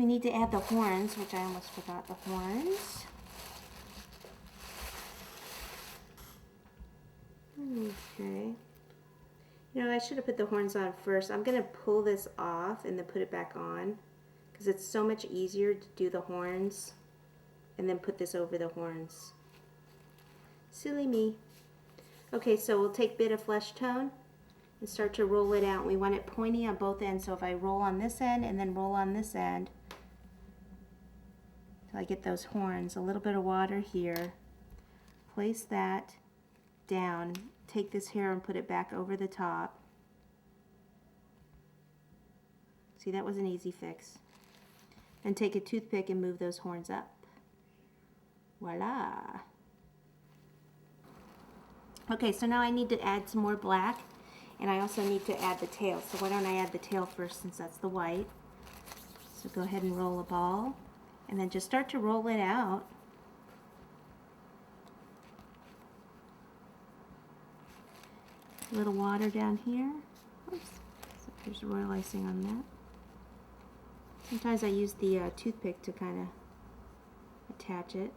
we need to add the horns, which I almost forgot the horns. Okay. You know, I should have put the horns on first. I'm going to pull this off and then put it back on because it's so much easier to do the horns and then put this over the horns. Silly me. Okay, so we'll take a bit of flesh tone and start to roll it out. We want it pointy on both ends, so if I roll on this end and then roll on this end till I get those horns, a little bit of water here, place that down, take this hair and put it back over the top. See, that was an easy fix. And take a toothpick and move those horns up. Voila! Okay, so now I need to add some more black, and I also need to add the tail. So why don't I add the tail first, since that's the white. So go ahead and roll a ball, and then just start to roll it out. A little water down here. Oops, so there's royal icing on that. Sometimes I use the toothpick to kind of attach it.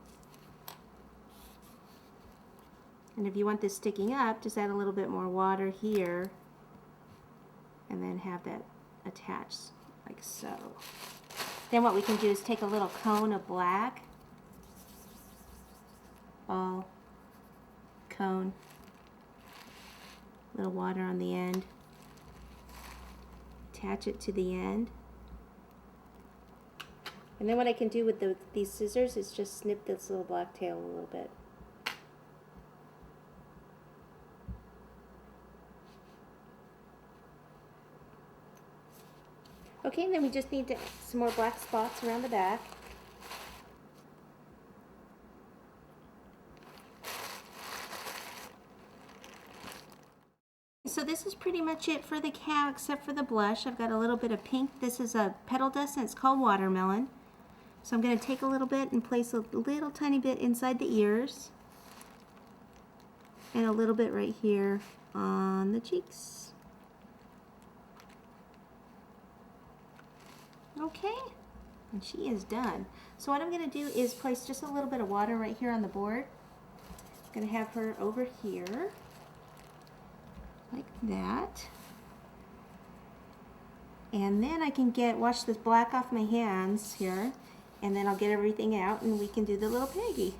And if you want this sticking up, just add a little bit more water here and then have that attached like so. Then what we can do is take a little cone of black, ball, cone, little water on the end, attach it to the end. And then what I can do with these scissors is just snip this little black tail a little bit. Okay, and then we just need to add some more black spots around the back. So this is pretty much it for the cow except for the blush. I've got a little bit of pink. This is a petal dust and it's called watermelon. So I'm going to take a little bit and place a little tiny bit inside the ears. And a little bit right here on the cheeks. Okay, and she is done. So what I'm going to do is place just a little bit of water right here on the board. I'm going to have her over here, like that. And then I can wash this black off my hands here, and then I'll get everything out and we can do the little piggy.